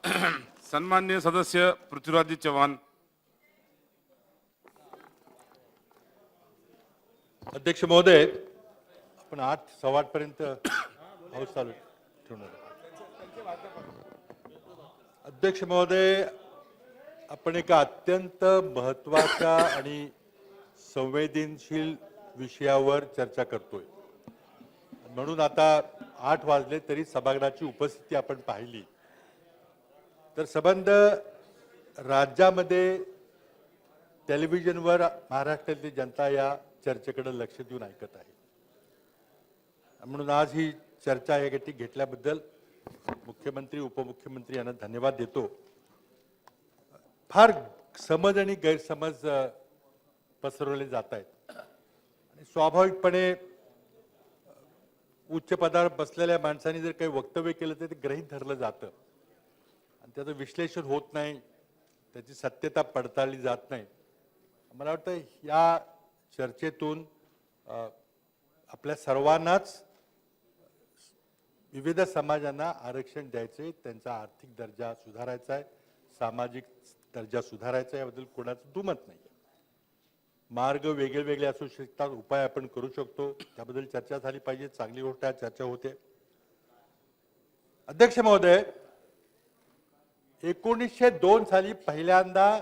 सन्मान्य सदस्य पृथ्वीराज चव्हाण। अध्यक्ष महोदय, आपण 8 सव्वा 8 पर्यंत हाऊस चालू ठेवणार. अध्यक्ष महोदय, आपण एका अत्यंत महत्त्वाच्या आणि संवेदनशील विषयावर चर्चा करतोय. म्हणून आता 8 वाजले तरी सभागृहाची उपस्थिती आपण पाहिली तर संबंध राज्यामध्ये टेलिव्हिजनवर महाराष्ट्रातली जनता या चर्चेकडे लक्ष देऊन ऐकत आहे. म्हणून आज ही चर्चा या गटी घेतल्याबद्दल मुख्यमंत्री उपमुख्यमंत्री यांना धन्यवाद देतो. फार समज आणि गैरसमज पसरवले जात आहेत आणि स्वाभाविकपणे उच्च पदावर बसलेल्या माणसांनी जर काही वक्तव्य केलं तर ते गृहीत धरलं जातं आणि त्याचं विश्लेषण होत नाही, त्याची सत्यता पडताळली जात नाही. मला वाटतं या चर्चेतून आपल्या सर्वांनाच विविध समाजांना आरक्षण द्यायचे, त्यांचा आर्थिक दर्जा सुधारायचा आहे, सामाजिक दर्जा सुधारायचा आहे, याबद्दल कोणाचं दुमत नाही. मार्ग वेगळे वेगळे असू शकतात, उपाय आपण करू शकतो, त्याबद्दल चर्चा झाली पाहिजे. चांगली गोष्ट आहे, चर्चा होते. अध्यक्ष महोदय, 1902 साली पहिल्यांदा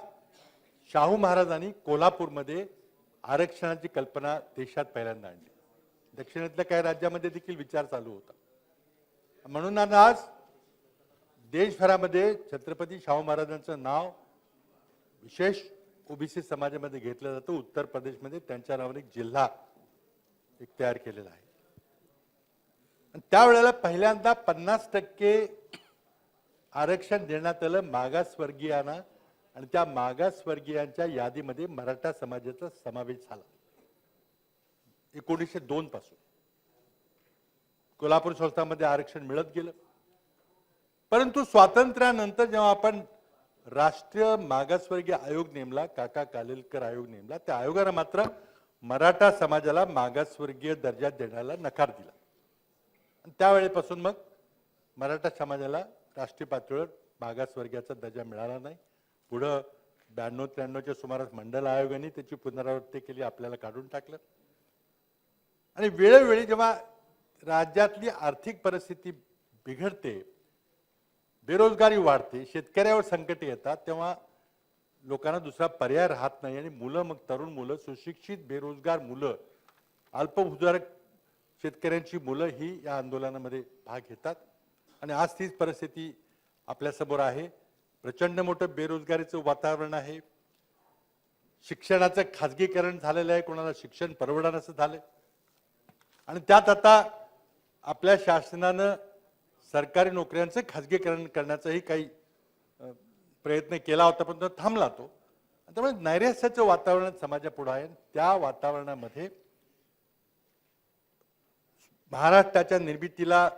शाहू महाराजांनी कोल्हापूरमध्ये आरक्षणाची कल्पना देशात पहिल्यांदा आणली. दक्षिणेतल्या काही राज्यामध्ये देखील विचार चालू होता. म्हणून आज देशभरामध्ये छत्रपती शाहू महाराजांचं नाव विशेष ओबीसी समाजामध्ये घेतलं जातं. उत्तर प्रदेशमध्ये त्यांच्या नावाने एक जिल्हा तयार केलेला आहे. त्यावेळेला पहिल्यांदा 50% आरक्षण देण्यात आलं मागासवर्गीयांना आणि त्या मागासवर्गीयांच्या यादीमध्ये मराठा समाजाचा समावेश झाला. 1902 पासून कोल्हापूर संस्थांमध्ये आरक्षण मिळत गेलं. परंतु स्वातंत्र्यानंतर जेव्हा आपण राष्ट्रीय मागासवर्गीय आयोग नेमला, काका कालेलकर आयोग नेमला, त्या आयोगाने मात्र मराठा समाजाला मागासवर्गीय दर्जा देण्याला नकार दिला. त्यावेळेपासून मग मराठा समाजाला राष्ट्रीय पातळीवर मागासवर्गीयाचा दर्जा मिळाला नाही. पुढे 92-93च्या सुमारास मंडल आयोगाने त्याची पुनरावृत्ती केली, आपल्याला काढून टाकलं. आणि वेळोवेळी जेव्हा राज्यातली आर्थिक परिस्थिती बिघडते, बेरोजगारी वाढते, शेतकऱ्यावर संकट येतात, तेव्हा लोकांना दुसरा पर्याय राहत नाही आणि मुलं, मग तरुण मुलं, सुशिक्षित बेरोजगार मुलं, अल्पभूधारक शेतकऱ्यांची मुलं ही या आंदोलनामध्ये भाग घेतात. आणि आज तीच परिस्थिती आपल्यासमोर आहे. प्रचंड मोठं बेरोजगारीचं वातावरण आहे. शिक्षणाचं खाजगीकरण झालेलं आहे, कोणाला शिक्षण परवडणारं झालंय. आणि त्यात आता आपल्या शासनानं सरकारी नोकऱ्यांचं खाजगीकरण करण्याचाही काही प्रयत्न केला होता, पण तो थांबला. त्यामुळे नैराश्याचं वातावरण समाजापुढे आहे. त्या वातावरणामध्ये महाराष्ट्राच्या निर्मितीला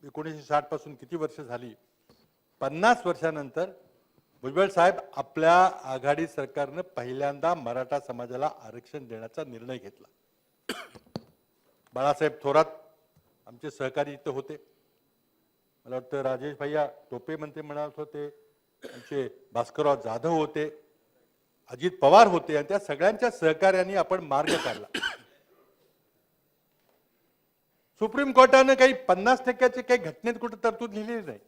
1960 पासून किती वर्ष झाली, 50 वर्षानंतर भुजबळ साहेब आपल्या आघाडी सरकारनं पहिल्यांदा मराठा समाजाला आरक्षण देण्याचा निर्णय घेतला. बाळासाहेब थोरात आमचे सहकारी इथं होते. मला वाटतं राजेश भैया टोपे मंत्री म्हणाल होते, आमचे भास्करराव जाधव होते, अजित पवार होते, आणि त्या सगळ्यांच्या सहकार्याने आपण मार्ग काढला. सुप्रीम कोर्टाने काही 50% काही घटनेत कुठे तरतूद लिहिलेली नाही.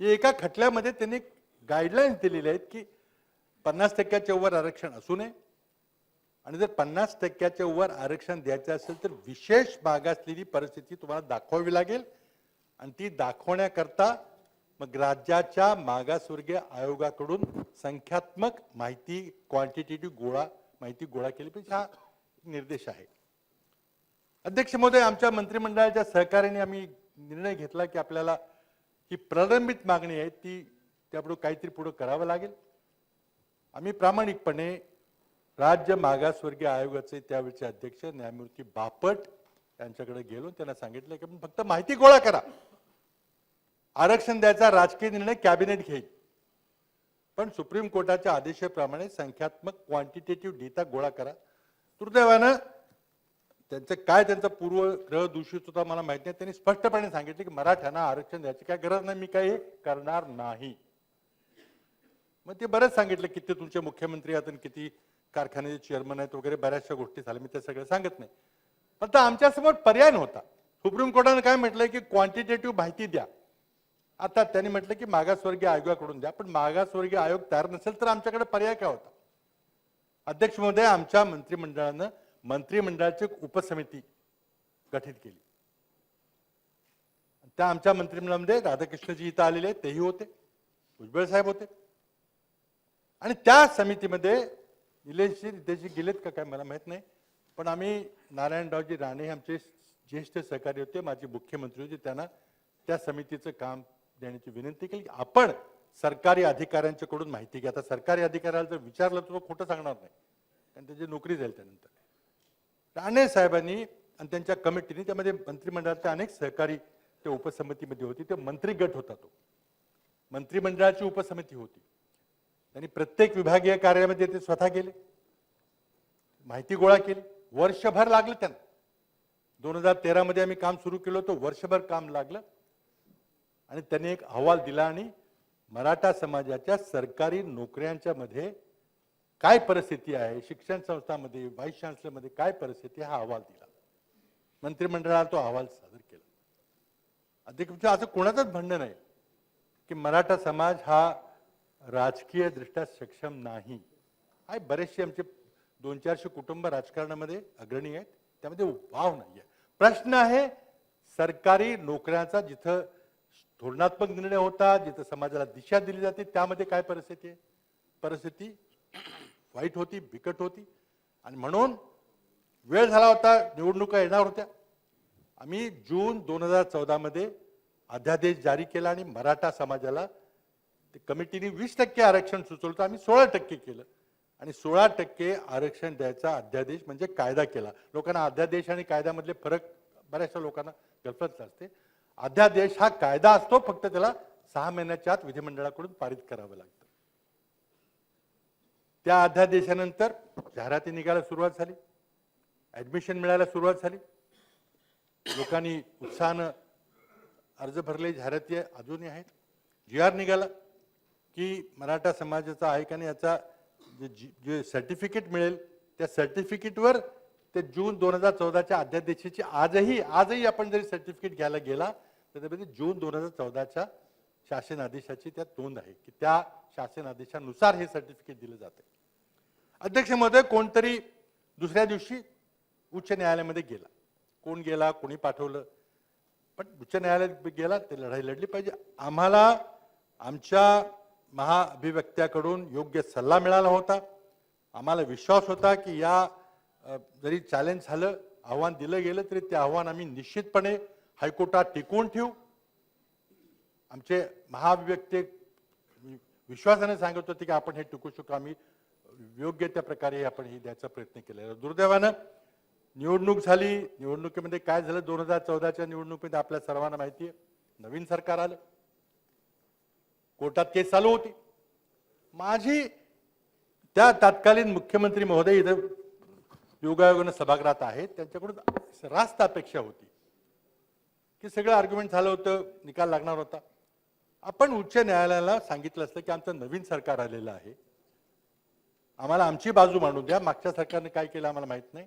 एका खटल्यामध्ये त्यांनी गाईडलाईन्स दिलेल्या आहेत की 50%च्या वर आरक्षण असू नये, आणि जर 50%च्या वर आरक्षण द्यायचं असेल तर विशेष मागासलेली परिस्थिती तुम्हाला दाखवावी लागेल. आणि ती दाखवण्याकरता मग राज्याच्या मागासवर्गीय आयोगाकडून संख्यात्मक माहिती, क्वांटिटेटिव्ह माहिती गोळा केली पाहिजे, हा निर्देश आहे. अध्यक्ष महोदय, आमच्या मंत्रिमंडळाच्या सहकार्याने आम्ही निर्णय घेतला की आपल्याला ही प्रलंबित मागणी आहे ती त्यापुढे काहीतरी पुढे करावं लागेल. आम्ही प्रामाणिकपणे राज्य मागासवर्गीय आयोगाचे त्यावेळेचे अध्यक्ष न्यायमूर्ती बापट यांच्याकडे गेलो. त्यांना सांगितलं की फक्त माहिती गोळा करा, आरक्षण द्यायचा राजकीय निर्णय कॅबिनेट घेईल, पण सुप्रीम कोर्टाच्या आदेशाप्रमाणे संख्यात्मक क्वांटिटेटिव्ह डेटा गोळा करा. दुर्दैवानं त्यांचं काय त्यांचा पूर्वग्रह दूषित होता मला माहित नाही. त्यांनी स्पष्टपणे सांगितले की मराठ्यांना आरक्षण द्यायची काय गरज नाही, मी काही करणार नाही. मग ते बरेच सांगितलं किती तुमचे मुख्यमंत्री आहेत आणि किती कारखान्याचे चेअरमन आहेत वगैरे बऱ्याचशा गोष्टी झाल्या, मी ते सगळं सांगत नाही. पण तर आमच्यासमोर पर्याय नव्हता. सुप्रीम कोर्टाने काय म्हटलंय की क्वांटिटेटिव्ह माहिती द्या. आता त्यांनी म्हटलं की मागासवर्गीय आयोगाकडून द्या, पण मागासवर्गीय आयोग तयार नसेल तर आमच्याकडे पर्याय काय होता. अध्यक्ष महोदय, आमच्या मंत्रिमंडळानं मंत्रिमंडळाची एक उपसमिती गठीत केली. त्या आमच्या मंत्रिमंडळामध्ये राधाकृष्णजी इथं आलेले तेही होते, भुजबळ साहेब होते. आणि त्या समितीमध्ये निलेशजी रितेशजी गेलेत का काय मला माहित नाही, पण आम्ही नारायणरावजी राणे आमचे ज्येष्ठ सहकारी होते, माझे मुख्यमंत्री होते, त्यांना त्या समितीचं काम देण्याची विनंती केली. आपण सरकारी अधिकाऱ्यांच्याकडून माहिती घ्या. आता सरकारी अधिकाऱ्याला जर विचारलं तर तो खोटं सांगणार नाही, कारण त्याची नोकरी जाईल त्यानंतर. राणे साहेबांनी आणि त्यांच्या कमिटीने, त्यामध्ये मंत्रिमंडळाचे अनेक सहकारी त्या उपसमितीमध्ये होती, ते मंत्री गट होता, तो मंत्रिमंडळाची उपसमिती होती. त्यांनी प्रत्येक विभागीय कार्यालयामध्ये ते स्वतः गेले, माहिती गोळा केली. वर्षभर लागलं त्यांना. 2013 मध्ये आम्ही काम सुरू केलं होतं, वर्षभर काम लागलं आणि त्यांनी एक अहवाल दिला आणि मराठा समाजाच्या सरकारी नोकऱ्यांच्या मध्ये काय परिस्थिती आहे, शिक्षण संस्थांमध्ये, व्हाईस चान्सलरमध्ये काय परिस्थिती, हा अहवाल दिला. मंत्रिमंडळाला तो अहवाल सादर केला. अध्यक्ष, असं कोणाचंच म्हणणं नाही की मराठा समाज हा राजकीय दृष्ट्या सक्षम नाही. आहे, बरेचसे आमचे 200-400 कुटुंब राजकारणामध्ये अग्रणी आहेत, त्यामध्ये वाव नाहीये. प्रश्न आहे सरकारी नोकऱ्यांचा, जिथं धोरणात्मक निर्णय होता, जिथं समाजाला दिशा दिली जाते, त्यामध्ये काय परिस्थिती आहे. परिस्थिती वाईट होती, बिकट होती. आणि म्हणून वेळ झाला होता, निवडणुका येणार होत्या. आम्ही जून 2014 मध्ये अध्यादेश जारी केला आणि मराठा समाजाला कमिटीने 20% आरक्षण सुचवलं, तर आम्ही 16% केलं आणि 16% आरक्षण द्यायचा अध्यादेश म्हणजे कायदा केला. लोकांना अध्यादेश आणि कायद्यामधले फरक बऱ्याचशा लोकांना कल्पत असते. अध्यादेश हा कायदा असतो, फक्त त्याला 6 महिन्याच्या आत विधिमंडळाकडून पारित करावं लागतं. त्या अध्यादेशानंतर जाहिराती निघायला सुरुवात झाली, ऍडमिशन मिळायला सुरुवात झाली, लोकांनी उत्साहानं अर्ज भरले, जाहिराती अजूनही आहेत. GR निघाला की मराठा समाजाचा आहे का नाही याचा जे सर्टिफिकेट मिळेल, त्या सर्टिफिकेटवर ते जून 2014च्या अध्यादेशाची आजही आपण जरी सर्टिफिकेट घ्यायला गेला तर त्यामध्ये जून 2014च्या शासन आदेशाची त्यात नोंद आहे की त्या शासन आदेशानुसार हे सर्टिफिकेट दिलं जाते. अध्यक्ष महोदय, कोणतरी दुसऱ्या दिवशी उच्च न्यायालयामध्ये गेला. कोण गेला, कोणी पाठवलं, पण उच्च न्यायालयात गेला, ते लढाई लढली पाहिजे. आम्हाला आमच्या महाअभिव्यक्त्याकडून योग्य सल्ला मिळाला होता. आम्हाला विश्वास होता की या जरी चॅलेंज झालं, आव्हान दिलं गेलं तरी ते आव्हान आम्ही निश्चितपणे हायकोर्टात टिकवून ठेवू. आमचे महाअभिव्यक्ते विश्वासाने सांगत होते की आपण हे टिकू शकू. आम्ही योग्य त्या प्रकारे आपण हे द्यायचा प्रयत्न केला. दुर्दैवानं निवडणूक झाली. निवडणुकीमध्ये काय झालं, 2014च्या निवडणुकीमध्ये आपल्या सर्वांना माहिती आहे, नवीन सरकार आलं, कोर्टात केस चालू होती. माझी त्या तत्कालीन मुख्यमंत्री महोदय इथं योगायोगानं सभागृहात आहेत, त्यांच्याकडून रास्त अपेक्षा होती की सगळं आर्ग्युमेंट झालं होतं, निकाल लागणार होता. आपण उच्च न्यायालयाला सांगितलं असतं की आमचं नवीन सरकार आलेलं आहे, आम्हाला आमची बाजू मांडून द्या. मागच्या सरकारने काय केलं आम्हाला माहित नाही,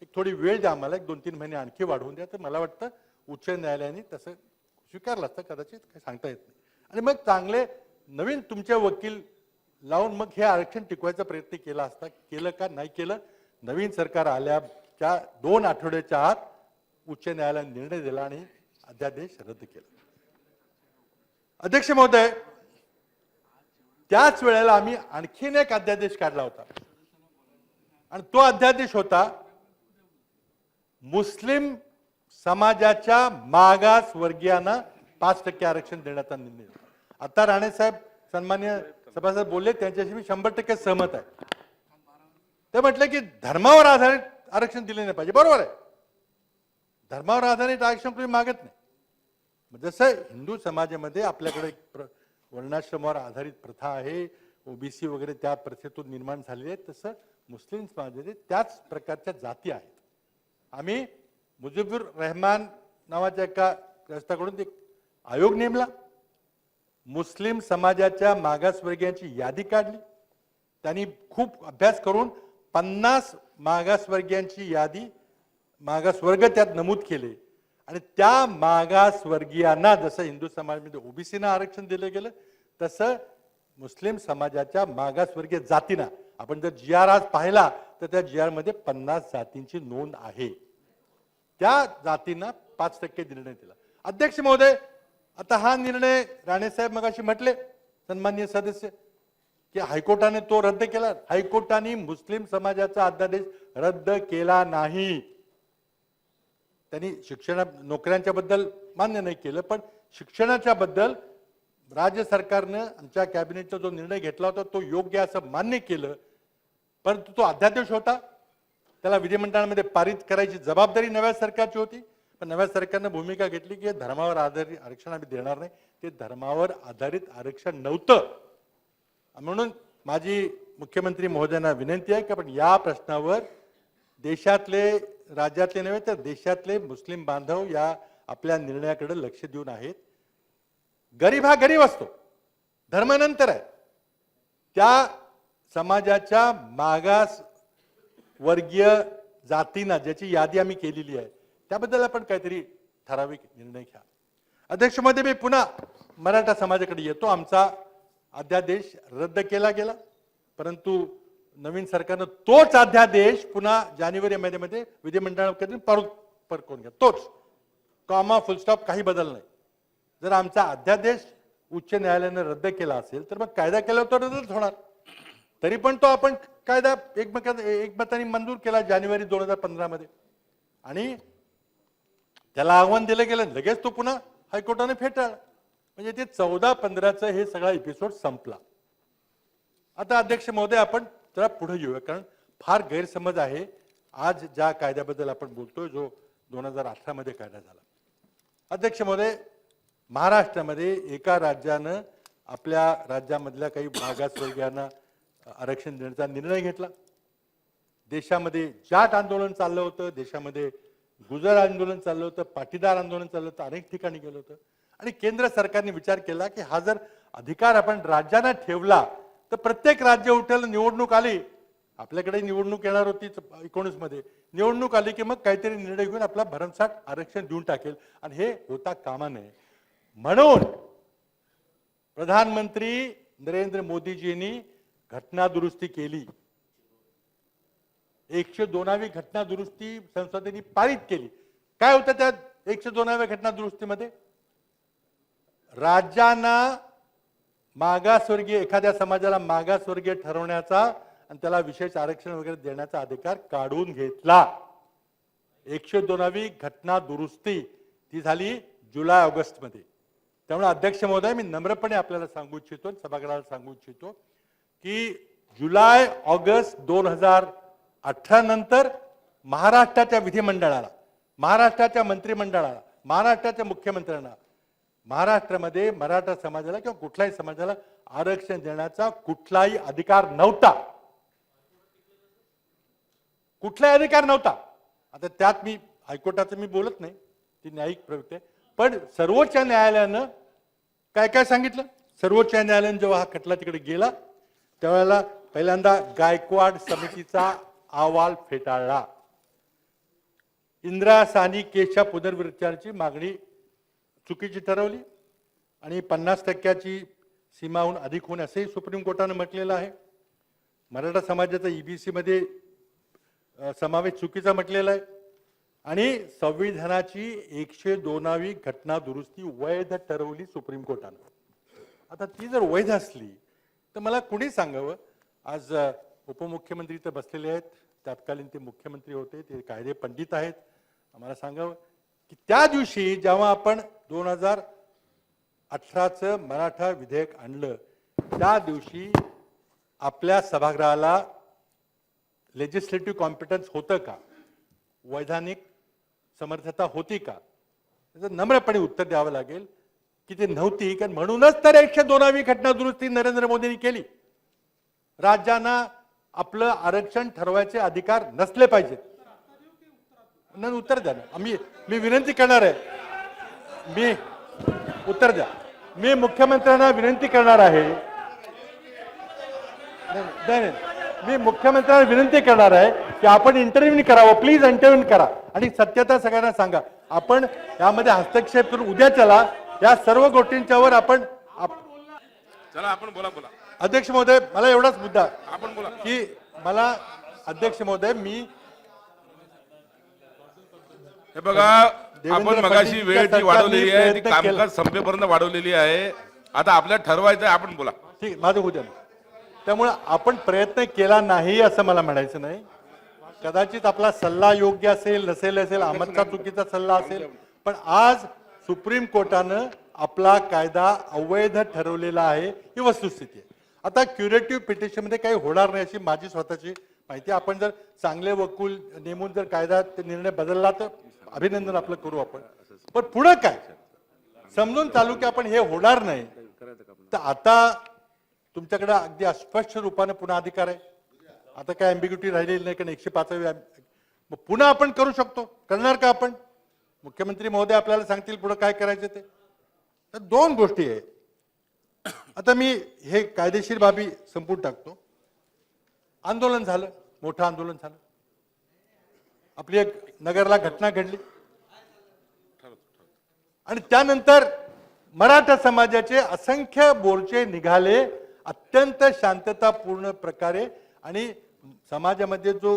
एक थोडी वेळ द्या आम्हाला, एक 2-3 महिने आणखी वाढवून द्या. तर मला वाटतं उच्च न्यायालयाने तसं स्वीकारलं असतं, कदाचित काही सांगता येत नाही. आणि मग चांगले नवीन तुमचे वकील लावून मग हे आरक्षण टिकवायचा प्रयत्न केला असता. केलं का नाही केलं. नवीन सरकार आल्याच्या 2 आठवड्याच्या आत उच्च न्यायालयाने निर्णय दिला आणि अध्यादेश रद्द केला. अध्यक्ष महोदय, त्याच वेळेला आम्ही आणखीन एक अध्यादेश काढला होता आणि तो अध्यादेश होता मुस्लिम समाजाच्या मागासवर्गीयांना 5% आरक्षण देण्याचा निर्णय. आता राणे साहेब सन्मान्य सभासद बोलले, त्यांच्याशी मी 100% सहमत आहे. ते म्हटले की धर्मावर आधारित आरक्षण दिले नाही पाहिजे. बरोबर आहे, धर्मावर आधारित आरक्षण तुम्ही मागत नाही. जसं हिंदू समाजामध्ये आपल्याकडे वर्णाश्रमावर आधारित प्रथा आहे, ओबीसी वगैरे त्या प्रथेतून निर्माण झालेली आहे, तसं मुस्लिम समाजामध्ये त्याच प्रकारच्या जाती आहेत. आम्ही मुजीबुर रहमान नावाच्या एका ग्रस्ताकडून एक आयोग नेमला, मुस्लिम समाजाच्या मागासवर्गीयांची यादी काढली, त्यांनी खूप अभ्यास करून 50 मागासवर्गीयांची यादी, मागासवर्ग त्यात नमूद केले आणि त्या मागासवर्गीयांना जसं हिंदू समाजामध्ये ओबीसीना आरक्षण दिलं गेलं तसं मुस्लिम समाजाच्या मागासवर्गीय जातींना आपण जर जी आर आज पाहिला तर त्या जी आर मध्ये 50 जातींची नोंद आहे. त्या जातींना 5% निर्णय दिला. अध्यक्ष महोदय, आता हा निर्णय राणे साहेब मगाशी म्हटले सन्माननीय सदस्य की हायकोर्टाने तो रद्द केला. हायकोर्टाने मुस्लिम समाजाचा अध्यादेश रद्द केला नाही. त्यांनी शिक्षण नोकऱ्यांच्या बद्दल मान्य नाही केलं, पण शिक्षणाच्या बद्दल राज्य सरकारनं आमच्या कॅबिनेटचा जो निर्णय घेतला होता तो योग्य असं मान्य केलं, परंतु तो अध्यादेश होता, त्याला विधिमंडळामध्ये पारित करायची जबाबदारी नव्या सरकारची होती. पण नव्या सरकारनं भूमिका घेतली की धर्मावर आधारित आरक्षण आम्ही देणार नाही. ते धर्मावर आधारित आरक्षण नव्हतं. म्हणून माझी मुख्यमंत्री महोदयांना विनंती आहे की आपण या प्रश्नावर देशातले, राज्यातले नव्हे तर देशातले मुस्लिम बांधव या आपल्या निर्णयाकडे लक्ष देऊन आहेत. गरीब हा गरीब असतो, धर्मानंतर आहे. त्या समाजाच्या मागास वर्गीय जातींना ज्याची यादी आम्ही केलेली आहे त्याबद्दल आपण काहीतरी ठराविक निर्णय घ्या. अध्यक्ष महोदय, मी पुन्हा मराठा समाजाकडे येतो. आमचा अध्यादेश रद्द केला गेला, परंतु नवीन सरकारनं तोच अध्यादेश पुन्हा जानेवारी महिन्यामध्ये विधिमंडळाकडे परतून घ्या. तोच कॉमा फुलस्टॉप काही बदल नाही. जर आमचा अध्यादेश उच्च न्यायालयाने रद्द केला असेल तर मग कायदा केला तर रद्दच होणार. तरी पण तो आपण कायदा एकमताने मंजूर केला जानेवारी 2015 मध्ये आणि त्याला आव्हान दिलं गेलं, लगेच तो पुन्हा हायकोर्टाने फेटाळला. म्हणजे ते 14-15चं हे सगळा एपिसोड संपला. आता अध्यक्ष महोदय, आपण जरा पुढे येऊया, कारण फार गैरसमज आहे आज ज्या कायद्याबद्दल आपण बोलतोय जो 2018 मध्ये कायदा झाला. अध्यक्ष महोदय, महाराष्ट्रामध्ये एका राज्यानं आपल्या राज्यामधल्या काही मागासवर्गीयांना आरक्षण देण्याचा निर्णय घेतला. देशामध्ये जाट आंदोलन चाललं होतं, देशामध्ये गुजर आंदोलन चाललं होतं, पाटीदार आंदोलन चाललं होतं, अनेक ठिकाणी गेलं होतं आणि केंद्र सरकारने विचार केला की हा जर अधिकार आपण राज्यांना ठेवला तर प्रत्येक राज्य उठेल, निवडणूक आली, आपल्याकडे निवडणूक येणार होती 19 मध्ये, निवडणूक आली की मग काहीतरी निर्णय घेऊन आपला भरमसाठ आरक्षण देऊन टाकेल आणि हे होता कामा नये. म्हणून प्रधानमंत्री नरेंद्र मोदीजींनी घटना दुरुस्ती केली. 102वी घटना दुरुस्ती संसदेने पारित केली. काय होतं त्या 102व्या घटना दुरुस्तीमध्ये? राज्यांना मागासवर्गीय, एखाद्या समाजाला मागासवर्गीय ठरवण्याचा आणि त्याला विशेष आरक्षण वगैरे देण्याचा अधिकार काढून घेतला. 102वी घटना दुरुस्ती ती झाली जुलै-ऑगस्ट मध्ये. त्यामुळे अध्यक्ष महोदय, मी नम्रपणे आपल्याला सांगू इच्छितो, सभागृहाला सांगू इच्छितो की जुलै-ऑगस्ट 2018 नंतर महाराष्ट्राच्या विधिमंडळाला, महाराष्ट्राच्या मंत्रिमंडळाला, महाराष्ट्राच्या मुख्यमंत्र्यांना महाराष्ट्रामध्ये मराठा समाजाला किंवा कुठल्याही समाजाला आरक्षण देण्याचा कुठलाही अधिकार नव्हता. कुठलाही अधिकार नव्हता. आता त्यात मी हायकोर्टाचं मी बोलत नाही, ती न्यायिक प्रवृत्ती आहे, पण सर्वोच्च न्यायालयानं काय काय सांगितलं? सर्वोच्च न्यायालयाने जेव्हा हा खटला तिकडे गेला त्यावेळेला पहिल्यांदा गायकवाड समितीचा अहवाल फेटाळला. इंदिरा साहनी केसच्या पुनर्विचाराची मागणी चुकीची ठरवली आणि 50% सीमाहून अधिक होणे असेही सुप्रीम कोर्टाने म्हटलेलं आहे. मराठा समाजाचा ईबीसी मध्ये समावेश चुकीचा म्हटलेला आहे आणि संविधानाची 102वी घटना दुरुस्ती वैध ठरवली सुप्रीम कोर्टाने. आता ती जर वैध असली तर मला कोणी सांगावं, आज उपमुख्यमंत्री तर बसलेले आहेत, तत्कालीन ते मुख्यमंत्री होते, ते कायदे पंडित आहेत, आम्हाला सांगावं की त्या दिवशी जेव्हा आपण 2018चं मराठा विधेयक आणलं त्या दिवशी आपल्या सभागृहाला लेजिस्लेटिव्ह कॉम्पिटन्स होतं का, वैधानिक समर्थता होती का? त्याचं नम्रपणे उत्तर द्यावं लागेल की ते नव्हती. कारण म्हणूनच तर 102वी घटना दुरुस्ती नरेंद्र मोदींनी केली. राज्यांना आपलं आरक्षण ठरवायचे अधिकार नसले पाहिजेत. नाही उत्तर द्या ना. मी विनंती करणार आहे. मी उत्तर द्या. मी मुख्यमंत्र्यांना विनंती करणार आहे. नाही, मी मुख्यमंत्र्यांना विनंती करणार आहे की आपण इंटरव्ह्यू करावं. प्लीज इंटरव्ह्यू करा आणि सत्यता सगळ्यांना सांगा. आपण यामध्ये हस्तक्षेप करून उद्या चला या सर्व गोष्टींच्यावर आपण चला आपण बोला. अध्यक्ष महोदय मला एवढाच मुद्दा आपण बोला की मला अध्यक्ष महोदय मी हे बघा, आपण मगाशी वेळ जी वाढवलेली आहे ती कामकाज संपेपर्यंत वाढवलेली आहे. आता आपल्याला ठरवायचं आहे. आपण बोला. ठीक, माझं होऊ द्या. त्यामुळे आपण प्रयत्न केला नाही असं मला म्हणायचं नाही. कदाचित आपला सल्ला योग्य असेल नसेल अहमदचा चुकीचा सल्ला असेल, पण आज सुप्रीम कोर्टानं आपला कायदा अवैध ठरवलेला आहे ही वस्तुस्थिती आहे. आता क्युरेटिव्ह पिटिशन मध्ये काही होणार नाही अशी माझी स्वतःची माहिती. आपण जर चांगले वकील नेमून जर कायदा निर्णय बदलला तर अभिनंदन आपलं करू आपण. पण पुढं काय समजून चालू की आपण हे होणार नाही. तर आता तुमच्याकडे अगदी अस्पष्ट रूपाने पुन्हा अधिकार आहे. आता काय अँबिग्युटी राहिलेली नाही कारण 105वी पुन्हा आपण करू शकतो. करणार का आपण? मुख्यमंत्री महोदय आपल्याला सांगतील पुढे काय करायचं ते. तर दोन गोष्टी आहे. आता मी हे कायदेशीर बाबी संपून टाकतो. आंदोलन झालं, मोठं आंदोलन झालं. आपली एक नगरला घटना घडली आणि त्यानंतर मराठा समाजाचे असंख्य मोर्चे निघाले अत्यंत शांततापूर्ण प्रकारे. आणि समाजामध्ये जो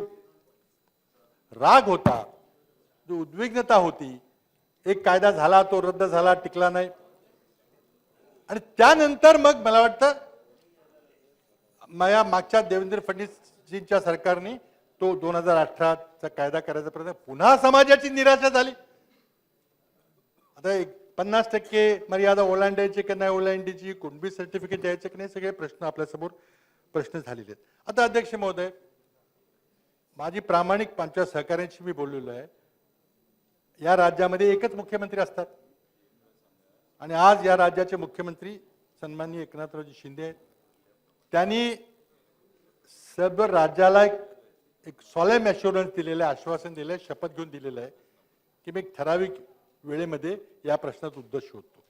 राग होता, जो उद्विग्नता होती, एक कायदा झाला तो रद्द झाला, टिकला नाही. आणि त्यानंतर मग मला वाटतं मागच्या देवेंद्र फडणवीसजींच्या सरकारने तो 2018चा कायदा करायचा प्रयत्न, पुन्हा समाजाची निराशा झाली. आता 50% मर्यादा ओलांडायची की नाही ओलांडायची, कुणबी सर्टिफिकेट द्यायचं की नाही, सगळे प्रश्न आपल्यासमोर प्रश्न झालेले आहेत. आता अध्यक्ष महोदय माझी प्रामाणिक आमच्या सहकाऱ्यांशी मी बोललेलो आहे. या राज्यामध्ये एकच मुख्यमंत्री असतात आणि आज या राज्याचे मुख्यमंत्री सन्माननीय एकनाथरावजी शिंदे आहेत. त्यांनी सर्व राज्याला एक सॉलेम ॲश्युरन्स दिलेलं आहे, आश्वासन दिलं आहे, शपथ घेऊन दिलेलं आहे की मी एक ठराविक वेळेमध्ये या प्रश्नात उद्देश शोधतो.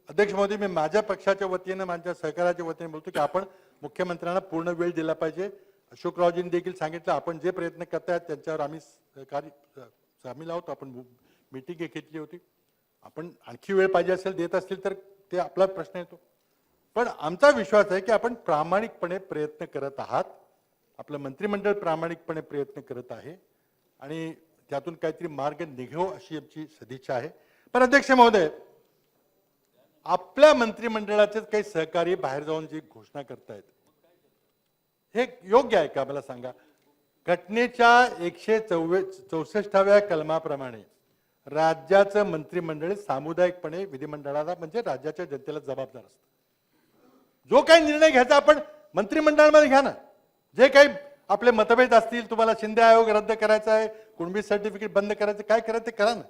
अध्यक्ष महोदय मी माझ्या पक्षाच्या वतीने माझ्या सहकाराच्या वतीने बोलतो की आपण मुख्यमंत्र्यांना पूर्ण वेळ दिला पाहिजे. अशोकरावजींनी देखील सांगितलं आपण जे प्रयत्न करतायत त्यांच्यावर आम्ही सामील आहोत. आपण मीटिंग घेतली होती. आपण आणखी वेळ पाहिजे असेल देत असतील तर ते आपला प्रश्न येतो. पण आमचा विश्वास आहे की आपण प्रामाणिकपणे प्रयत्न करत आहात. आपलं मंत्रिमंडळ प्रामाणिकपणे प्रयत्न करत आहे आणि त्यातून काहीतरी मार्ग निघो अशी आमची सदिच्छा आहे. पण अध्यक्ष महोदय आपल्या मंत्रिमंडळाचे काही सहकारी बाहेर जाऊन जी घोषणा करतायत हे योग्य आहे का मला सांगा. घटनेच्या 164व्या कलमाप्रमाणे राज्याचं मंत्रिमंडळ सामुदायिकपणे विधिमंडळाला म्हणजे राज्याच्या जनतेला जबाबदार असतं. जो काही निर्णय घ्यायचा आपण मंत्रिमंडळामध्ये घ्या ना. जे काही आपले मतभेद असतील, तुम्हाला शिंदे आयोग रद्द करायचा आहे, कुणबी सर्टिफिकेट बंद करायचं, काय करायचं ते करा ना.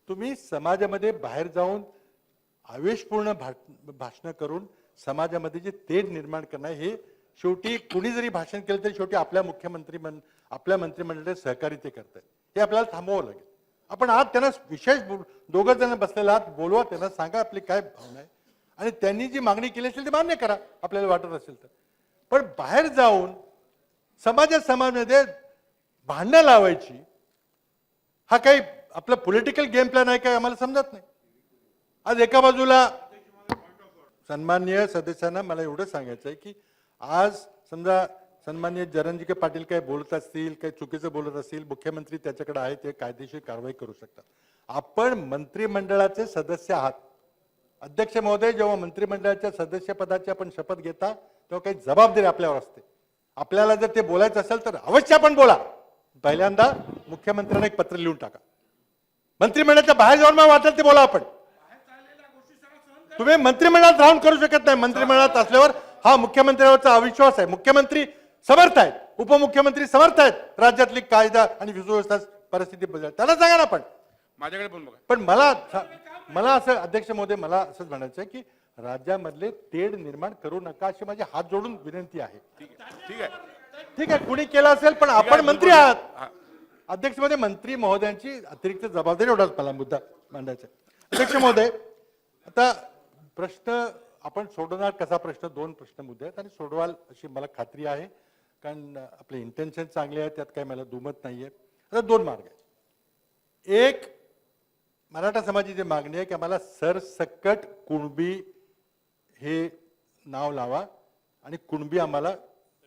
तुम्ही समाजामध्ये बाहेर जाऊन आवेशपूर्ण भाषण करून समाजामध्ये जे तेढ निर्माण करणं हे शेवटी कुणी जरी भाषण केलं तरी शेवटी आपल्या आपल्या मंत्रिमंडळाचे सहकारी ते करतात. हे आपल्याला थांबवावं लागेल. आपण आज त्यांना विशेष दोघं जण बसलेला आहात, बोलवा, त्यांना सांगा आपली काय भावना आहे आणि त्यांनी जी मागणी केली असेल ती मान्य करा आपल्याला वाटत असेल तर. पण बाहेर जाऊन समाजामध्ये भांडणं लावायची हा काही आपला पॉलिटिकल गेम प्लॅन आहे काय आम्हाला समजत नाही. आज एका बाजूला सन्माननीय सदस्यांना मला एवढं सांगायचं आहे की आज समजा सन्माननीय जरणजीके पाटील काही बोलत असतील, काही चुकीचं बोलत असतील, मुख्यमंत्री त्याच्याकडे आहे ते कायदेशीर कारवाई करू शकतात. आपण मंत्रिमंडळाचे सदस्य आहात. अध्यक्ष महोदय जेव्हा मंत्रिमंडळाच्या सदस्यपदाची आपण शपथ घेता तेव्हा काही जबाबदारी आपल्यावर असते. आपल्याला जर ते बोलायचं असेल तर अवश्य आपण बोला. पहिल्यांदा मुख्यमंत्र्यांना एक पत्र लिहून टाका. मंत्रिमंडळाच्या बाहेर जाऊन मला वाटेल ते बोला. आपण तुम्ही मंत्रिमंडळात राहून करू शकत नाही. मंत्रिमंडळात असल्यावर हा मुख्यमंत्र्यांवरचा अविश्वास आहे. मुख्यमंत्री समर्थ आहेत, उपमुख्यमंत्री समर्थ आहेत राज्यातली कायदा आणि सुव्यवस्था परिस्थिती बदल त्यांना सांगा ना. पण माझ्याकडे पण बघा. पण मला असं अध्यक्ष महोदय मला असंच म्हणायचं आहे की राज्यामधले तेढ निर्माण करू नका अशी माझी हात जोडून विनंती आहे. ठीक आहे ठीक आहे कुणी केलं असेल पण आपण मंत्री आहात. अध्यक्ष महोदय, मंत्री महोदयांची अतिरिक्त जबाबदारी एवढाच मला मुद्दा मांडायचा आहे. अध्यक्ष महोदय, आता प्रश्न आपण सोडवणार कसा प्रश्न, दोन प्रश्न मुद्दे आहेत आणि सोडवाल अशी मला खात्री आहे, कारण आपले इंटेन्शन चांगले आहे, त्यात काही मला दुमत नाहीये. आता दोन मार्ग आहेत. एक, मराठा समाजाची मागणी आहे की आम्हाला सरसकट कुणबी हे नाव लावा आणि कुणबी आम्हाला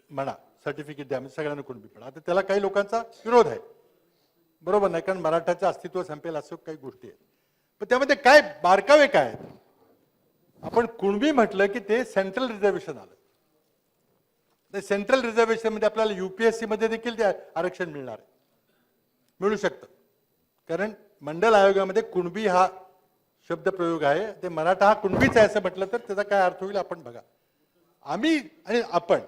म्हणा, सर्टिफिकेट द्या, म्हणजे सगळ्यांना कुणबी म्हणा. आता त्याला काही लोकांचा विरोध आहे, बरोबर नाही, कारण मराठाचं अस्तित्व संपेल असं काही गोष्टी आहेत. पण त्यामध्ये काय बारकावे काय आहेत? आपण कुणबी म्हटलं की ते सेंट्रल रिझर्वेशन आलं. ते सेंट्रल रिझर्वेशन मध्ये आपल्याला युपीएससी मध्ये देखील ते आरक्षण मिळणार आहे, मिळू शकतं. कारण मंडल आयोगामध्ये कुणबी हा शब्द प्रयोग आहे. ते मराठा हा कुणबीच आहे असं म्हटलं तर त्याचा काय अर्थ होईल आपण बघा. आम्ही आणि आपण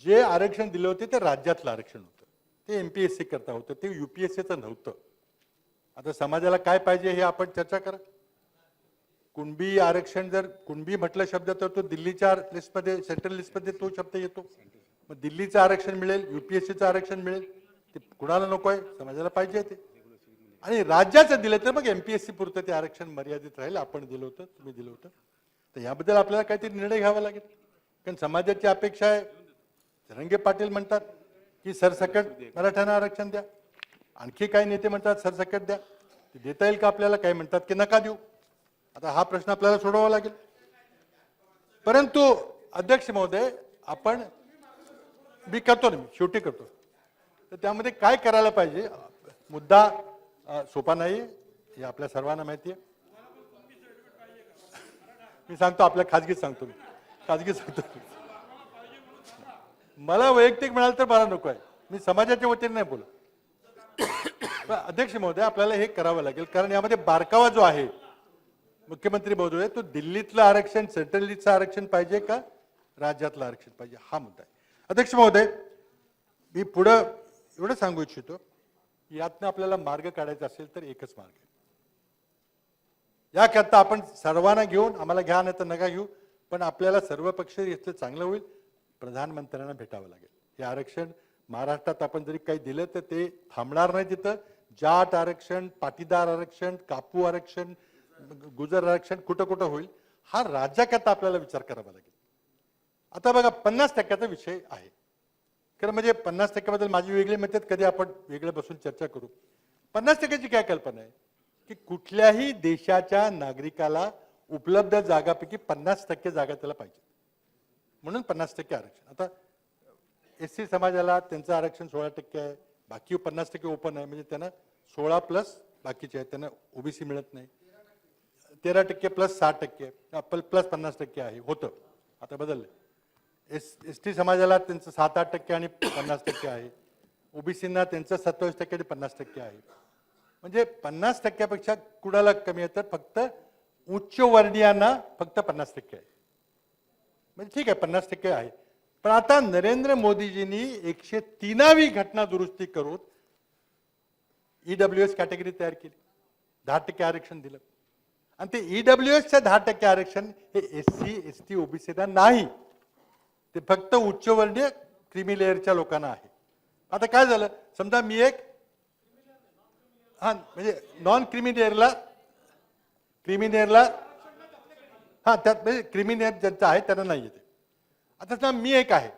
जे आरक्षण दिले होते ते राज्यातलं आरक्षण होतं, ते एमपीएससी करता होतं, ते युपीएससीचं नव्हतं. आता समाजाला काय पाहिजे हे आपण चर्चा करा. कुणबी आरक्षण, जर कुणबी म्हटलं शब्द तर तो दिल्लीच्या लिस्टमध्ये, सेंट्रल लिस्टमध्ये तो शब्द येतो. मग दिल्लीचं आरक्षण मिळेल, युपीएससीचं आरक्षण मिळेल, ते कुणाला नको आहे, समाजाला पाहिजे ते. आणि राज्याचं दिलं तर मग एमपीएससी पुरतं ते आरक्षण मर्यादित राहील. आपण दिलं होतं, तुम्ही दिलं होतं, तर याबद्दल आपल्याला काहीतरी निर्णय घ्यावा लागेल. कारण समाजाची अपेक्षा आहे. जरांगे पाटील म्हणतात की सरसकट मराठ्यांना आरक्षण द्या, आणखी काही नेते म्हणतात सरसकट द्या. ते देता येईल का आपल्याला? काही म्हणतात की नका देऊ. आता हा प्रश्न आपल्याला सोडवावा लागेल. परंतु अध्यक्ष महोदय, आपण मी करतो ना, मी शेवटी करतो, तर त्यामध्ये काय करायला पाहिजे? मुद्दा सोपा नाही, हे आपल्या सर्वांना माहिती आहे. मी सांगतो, आपल्या खाजगीत सांगतो, मी खाजगीत सांगतो. मला वैयक्तिक मिळालं तर मला नको आहे, मी समाजाच्या वतीने नाही बोलत. अध्यक्ष महोदय, आपल्याला हे करावं लागेल, कारण यामध्ये बारकावा जो आहे, मुख्यमंत्री महोदय, तो दिल्लीतलं आरक्षण, सेंट्रल लिस्टचं आरक्षण पाहिजे का राज्यातलं आरक्षण पाहिजे, हा मुद्दा आहे. अध्यक्ष महोदय, मी पुढं एवढं सांगू इच्छितो, यातनं आपल्याला मार्ग काढायचा असेल तर एकच मार्ग आहे. याकरता आपण सर्वांना घेऊन, आम्हाला घ्या नाही तर नका घेऊ, पण आपल्याला सर्व पक्ष याचं चांगलं होईल, प्रधानमंत्र्यांना भेटावं लागेल. हे आरक्षण महाराष्ट्रात आपण जरी काही दिलं तर ते थांबणार नाही. तिथं जाट आरक्षण, पाटीदार आरक्षण, कापू आरक्षण, गुजर आरक्षण कुठं कुठं होईल, हा राज्याकरता आपल्याला विचार करावा लागेल. आता बघा, 50% विषय आहे. खरं म्हणजे 50% माझी वेगळी मत आहेत, कधी आपण वेगळं बसून चर्चा करू. 50%ची काय कल्पना आहे की कुठल्याही देशाच्या नागरिकाला उपलब्ध जागापैकी 50% जागा त्याला पाहिजे, म्हणून 50% आरक्षण. आता एससी समाजाला त्यांचं आरक्षण 16% आहे, बाकी 50% ओपन आहे, म्हणजे त्यांना 16 प्लस बाकीचे आहेत, त्यांना ओबीसी मिळत नाही. 13% प्लस 60% प्लस 50% आहे, होतं, आता बदललं. एसटी समाजाला त्यांचं 7-8% आणि 50% आहे, ओबीसीना त्यांचं 27% आणि 50% आहे. म्हणजे 50%पेक्षा कुणाला कमी आहे तर फक्त उच्चवर्णीयांना फक्त 50% आहे. म्हणजे ठीक आहे, 50% आहे. पण आता नरेंद्र मोदीजींनी 103वी घटना दुरुस्ती करून ईडब्ल्यूएस कॅटेगरी तयार केली, 10% आरक्षण दिलं. आणि ते ईडब्ल्यूएसच्या 10% आरक्षण हे एससी, एसटी, ओबीसीला नाही, ते फक्त उच्चवर्णीय क्रिमी लेअरच्या लोकांना आहे. आता काय झालं, समजा मी एक म्हणजे नॉन क्रिमिनेअरला त्यात म्हणजे क्रिमिनेअर ज्यांचं आहे त्यांना नाही येते. आता समजा मी एक आहे,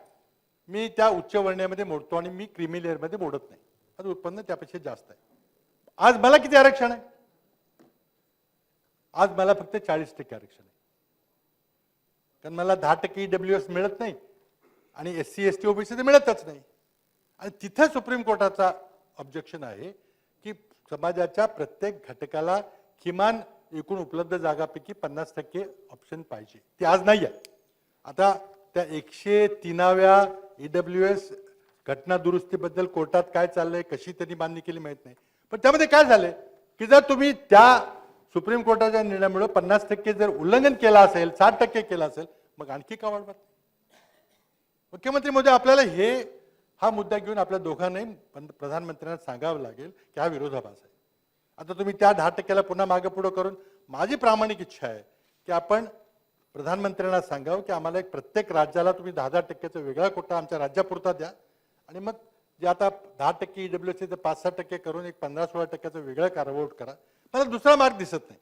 मी त्या उच्चवर्णीयामध्ये मोडतो आणि मी क्रिमिलेअरमध्ये मोडत नाही, आता उत्पन्न त्यापेक्षा जास्त आहे. आज मला किती आरक्षण आहे? आज मला फक्त 40% आरक्षण आहे, कारण मला 10% ईडब्ल्यूएस मिळत नाही आणि एससी, एसटी, ओबीसी मिळतच नाही. आणि तिथे सुप्रीम कोर्टाचा ऑब्जेक्शन आहे की समाजाच्या प्रत्येक घटकाला किमान एकूण उपलब्ध जागापैकी 50% ऑप्शन पाहिजे, ते आज नाही आहे. आता त्या 103व्या ईडब्ल्यूएस घटना दुरुस्तीबद्दल कोर्टात काय चाललंय, कशी त्यांनी मान्य केली माहित नाही. पण त्यामध्ये काय झालंय की जर तुम्ही त्या सुप्रीम कोर्टाच्या निर्णयामुळे 50% जर उल्लंघन केलं असेल, 60% केलं असेल, मग आणखी का वाढवत? मुख्यमंत्री महोदय, आपल्याला हा मुद्दा घेऊन आपल्या दोघांनाही प्रधानमंत्र्यांना सांगावं लागेल की हा विरोधाभास आहे. आता तुम्ही त्या 10%ला पुन्हा मागे पुढे करून, माझी प्रामाणिक इच्छा आहे की आपण प्रधानमंत्र्यांना सांगावं की आम्हाला एक प्रत्येक राज्याला तुम्ही 10% वेगळा कोटा आमच्या राज्यापुरता द्या आणि मग जे आता 10% ईडब्ल्यूएस ते 5-6% करून एक 15-16% वेगळं कारवाई करा. मला दुसरा मार्ग दिसत नाही.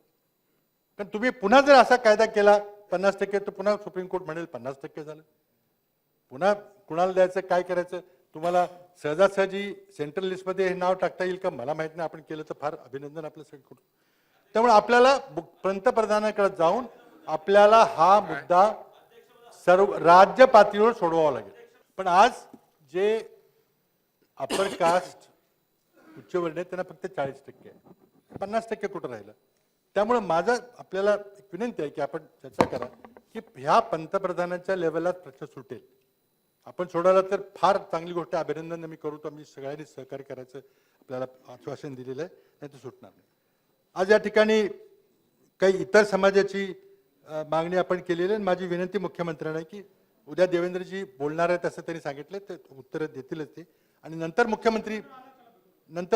कारण तुम्ही पुन्हा जर असा कायदा केला 50% तर पुन्हा सुप्रीम कोर्ट म्हणेल 50% झालं. पुन्हा कुणाला द्यायचं, काय करायचं? तुम्हाला सहजासहजी सेंट्रल लिस्टमध्ये हे नाव टाकता येईल का मला माहित नाही. आपण केलं तर फार अभिनंदन आपलं सगळं. त्यामुळे आपल्याला पंतप्रधानांकडे जाऊन आपल्याला हा मुद्दा सर्व राज्य पातळीवर सोडवावा लागेल. पण आज जे अपर कास्ट उच्चवर्णीय आहेत त्यांना फक्त 40% आहे, 50% कुठं राहिलं. त्यामुळे माझं आपल्याला एक विनंती आहे की आपण चर्चा करा की ह्या पंतप्रधानांच्या लेवललाच प्रश्न सुटेल. आपण सोडवला तर फार चांगली गोष्ट, अभिनंदन मी करू. तर आम्ही सगळ्यांनी सहकार्य करायचं आपल्याला आश्वासन दिलेलं आहे, नाही तर सुटणार नाही. आज या ठिकाणी काही इतर समाजाची मागणी आपण केलेली आहे. माझी विनंती मुख्यमंत्र्यांना आहे की उद्या देवेंद्रजी बोलणार आहेत असं त्यांनी सांगितलं, तर उत्तरं देतीलच ते. आणि नंतर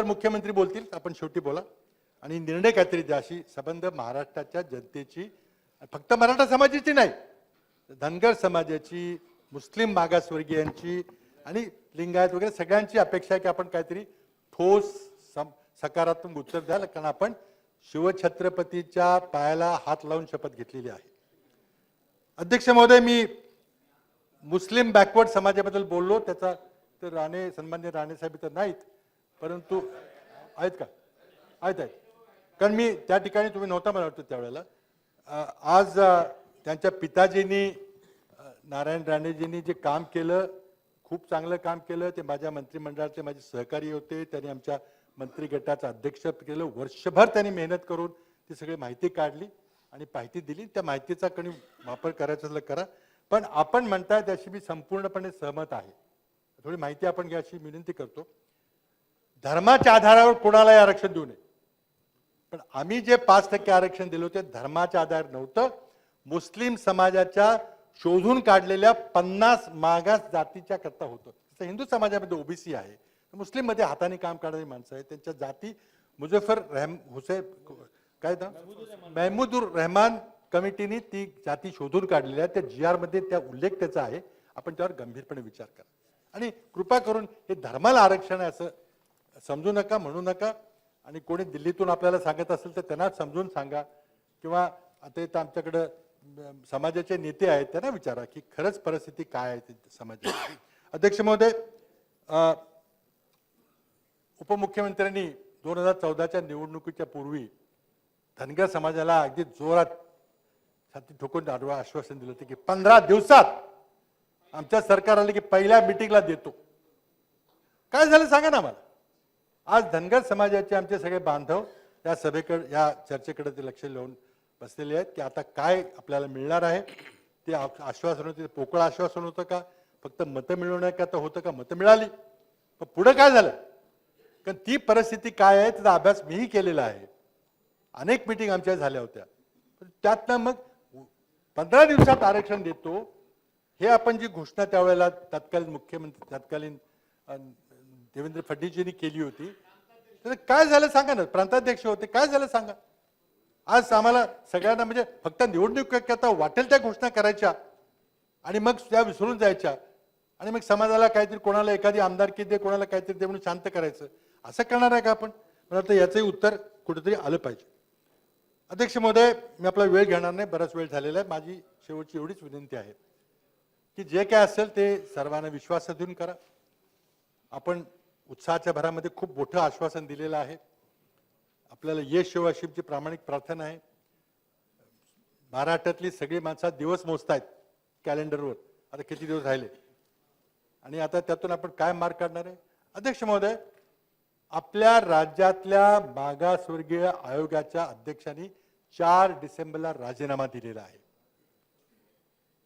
मुख्यमंत्री बोलतील, आपण शेवटी बोला आणि निर्णय काहीतरी द्या. अशी संबंध महाराष्ट्राच्या जनतेची, फक्त मराठा समाजाची नाही, धनगर समाजाची, मुस्लिम मागासवर्गीयांची आणि लिंगायत वगैरे सगळ्यांची अपेक्षा आहे की आपण काहीतरी ठोस सकारात्मक उत्तर द्याल. कारण आपण शिवछत्रपतीच्या पायाला हात लावून शपथ घेतलेली आहे. अध्यक्ष महोदय, मी मुस्लिम बॅकवर्ड समाजाबद्दल बोललो, त्याचा तर सन्मान्य राणे साहेब तर नाहीत, परंतु आहेत का? आहेत. कारण मी त्या ठिकाणी, तुम्ही नव्हता मला वाटतं त्यावेळेला, आज त्यांच्या पिताजींनी नारायण राणेजींनी जे काम केलं, खूप चांगलं काम केलं. ते माझ्या मंत्रिमंडळाचे माझे सहकारी होते. त्यांनी आमच्या मंत्री गटाचं अध्यक्ष केलं. वर्षभर त्यांनी मेहनत करून ती सगळी माहिती काढली आणि माहिती दिली. त्या माहितीचा कोणी वापर करायचा असला करा. पण आपण म्हणताय त्याशी मी संपूर्णपणे सहमत आहे. थोडी माहिती आपण घ्या अशी विनंती करतो. धर्माच्या आधारावर कोणालाही आरक्षण देऊ नये. पण आम्ही जे 5% आरक्षण दिलं ते धर्माच्या आधार नव्हतं. मुस्लिम समाजाच्या शोधून काढलेल्या 50 मागास जातीच्या करता होतं. हिंदू समाजामध्ये ओबीसी आहे, मुस्लिम मध्ये हाताने काम करणारी माणसं आहेत. त्यांच्या जाती महमूदुर रहमान कमिटीने ती जाती शोधून काढलेल्या आहेत. त्या GR मध्ये त्या उल्लेख त्याचा आहे. आपण त्यावर गंभीरपणे विचार करा आणि कृपा करून हे धर्माला आरक्षण आहे असं समजू नका, म्हणू नका. आणि कोणी दिल्लीतून आपल्याला सांगत असेल तर त्यांना समजून सांगा, किंवा आता इथं आमच्याकडं समाजाचे नेते आहेत त्यांना विचारा की खरंच परिस्थिती काय आहे समाजाची. अध्यक्ष महोदय, उपमुख्यमंत्र्यांनी 2014च्या निवडणुकीच्या पूर्वी धनगर समाजाला अगदी जोरात छाती ठोकून आश्वासन दिलं होतं की 15 दिवसात आमच्या सरकार आलं की पहिल्या मिटिंगला देतो. काय झालं सांगा ना मला. आज धनगर समाजाचे आमचे सगळे बांधव या सभेकडे, या चर्चेकडे ते लक्ष लावून बसलेले आहेत की आता काय आपल्याला मिळणार आहे. ते आश्वासन होते, पोकळ आश्वासन होतं का, फक्त मतं मिळवण्याकरता होतं का, मतं मिळाली, पण पुढे काय झालं. कारण ती परिस्थिती काय आहे त्याचा अभ्यास मीही केलेला आहे. अनेक मिटिंग आमच्या झाल्या होत्या. त्यातनं मग 15 दिवसात आरक्षण देतो हे आपण जी घोषणा त्यावेळेला तत्कालीन मुख्यमंत्री, तत्कालीन देवेंद्र फडणवीसजींनी केली होती, तर काय झालं सांगा ना. प्रांताध्यक्ष होते, काय झालं सांगा. आज आम्हाला सगळ्यांना म्हणजे फक्त निवडणुकीकरता वाटेल त्या घोषणा करायच्या आणि मग त्या विसरून जायच्या आणि मग समाजाला काहीतरी, कोणाला एखादी आमदारकी दे, कोणाला काहीतरी दे म्हणून शांत करायचं. असं करणार आहे का आपण? मला वाटतं याचंही उत्तर कुठेतरी आलं पाहिजे. अध्यक्ष महोदय, मी आपला वेळ घेणार नाही, बराच वेळ झालेला आहे. माझी शेवटची एवढीच विनंती आहे की जे काय असेल ते सर्वांना विश्वासात घेऊन करा. आपण उत्साहाच्या भरामध्ये खूप मोठं आश्वासन दिलेलं आहे. आपल्याला यश येवो अशी आमची प्रामाणिक प्रार्थना आहे. महाराष्ट्रातली सगळी माणसं दिवस मोजतायत कॅलेंडरवर, आता किती दिवस राहिले आणि आता त्यातून आपण काय मार्ग काढणार आहे. अध्यक्ष महोदय, आपल्या राज्यातल्या मागासवर्गीय आयोगाच्या अध्यक्षांनी 4 डिसेंबरला राजीनामा दिलेला आहे.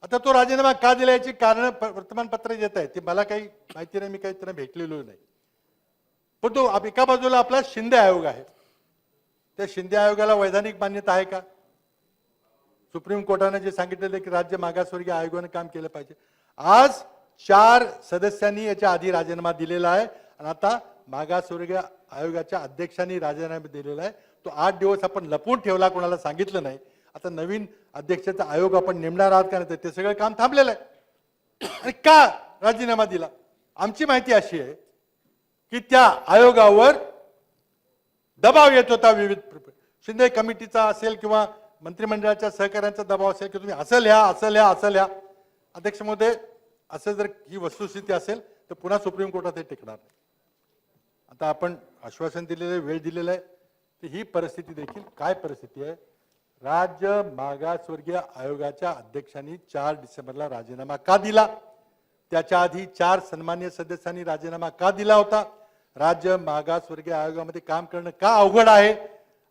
आता तो राजीनामा का दिला याची कारण वर्तमानपत्र येत आहे, ते मला काही माहिती नाही, मी काही त्यांना भेटलेलो नाही. पण तो एका बाजूला आपला शिंदे आयोग आहे. त्या शिंदे आयोगाला वैधानिक मान्यता आहे का? सुप्रीम कोर्टाने जे सांगितलेलं की राज्य मागासवर्गीय आयोगाने काम केलं पाहिजे. आज 4 सदस्यांनी याच्या आधी राजीनामा दिलेला आहे आणि आता मागासवर्गीय आयोगाच्या अध्यक्षांनी राजीनामा दिलेला आहे. तो 8 दिवस आपण लपवून ठेवला, कोणाला सांगितलं नाही. आता नवीन अध्यक्षाचा आयोग आपण नेमणार आहात का नाही, ते सगळं काम थांबलेलं आहे. आणि का राजीनामा दिला? आमची माहिती अशी आहे की त्या आयोगावर दबाव येत होता विविध शिंदे कमिटीचा असेल किंवा मंत्रिमंडळाच्या सहकार्यांचा दबाव असेल की तुम्ही असं लिहा असं लिहा असं लिहा. अध्यक्ष महोदय, असं जर ही वस्तुस्थिती असेल तर पुन्हा सुप्रीम कोर्टात हे टिकणार नाही. आता आपण आश्वासन दिलेलं आहे, वेळ दिलेला आहे, तर ही परिस्थिती देखील काय परिस्थिती आहे. राज्य मागासवर्गीय आयोगाच्या अध्यक्षांनी 4 डिसेंबरला राजीनामा का दिला, त्याच्या आधी 4 सन्मान्य सदस्यांनी राजीनामा का दिला होता, राज्य मागासवर्गीय आयोगामध्ये काम करणं का अवघड आहे,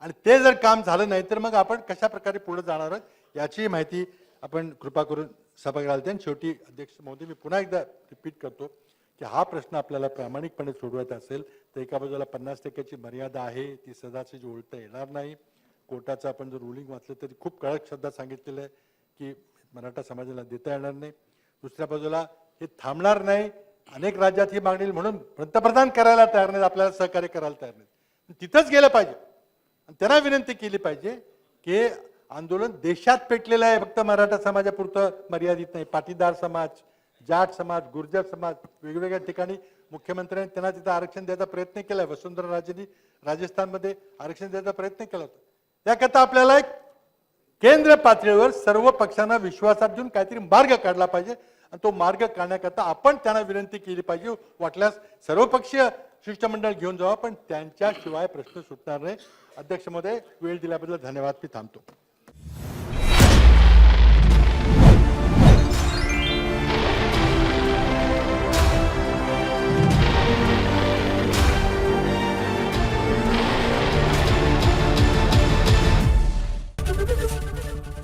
आणि ते जर काम झालं नाही तर मग आपण कशा प्रकारे पुढे जाणार आहोत याची माहिती आपण कृपा करून सभागृहाला द्या. शेवटी अध्यक्ष महोदय, मी पुन्हा एकदा रिपीट करतो की हा प्रश्न आपल्याला प्रामाणिकपणे सोडवायचा असेल तर एका बाजूला 50% मर्यादा आहे, ती सदाची ओळखता येणार नाही. कोर्टाचं आपण जर रुलिंग वाचलं तरी खूप कडक शब्दात सांगितलेलं आहे की मराठा समाजाला देता येणार नाही. दुसऱ्या बाजूला हे थांबणार नाही, अनेक राज्यात ही मागणी म्हणून पंतप्रधान करायला तयार नाहीत, आपल्याला सहकार्य करायला तयार नाहीत. तिथंच गेलं पाहिजे आणि त्यांना विनंती केली पाहिजे की आंदोलन देशात पेटलेलं आहे, फक्त मराठा समाजापुरतं मर्यादित नाही. पाटीदार समाज, जाट समाज, गुर्जर समाज वेगवेगळ्या ठिकाणी मुख्यमंत्र्यांनी त्यांना तिथं आरक्षण द्यायचा प्रयत्न केलाय. वसुंधरा राजेंनी राजस्थानमध्ये आरक्षण द्यायचा प्रयत्न केला होता. त्याकरता आपल्याला एक केंद्र पातळीवर सर्व पक्षांना विश्वासात घेऊन काहीतरी मार्ग काढला पाहिजे आणि तो मार्ग काढण्याकरता आपण त्यांना विनंती केली पाहिजे. वाटल्यास सर्वपक्षीय शिष्टमंडळ घेऊन जावा, पण त्यांच्याशिवाय प्रश्न सुटणार नाही. अध्यक्ष महोदय, वेळ दिल्याबद्दल धन्यवाद. मी थांबतो.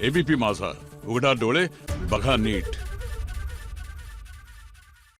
एबीपी माझा, उघडा डोळे बघा नीट.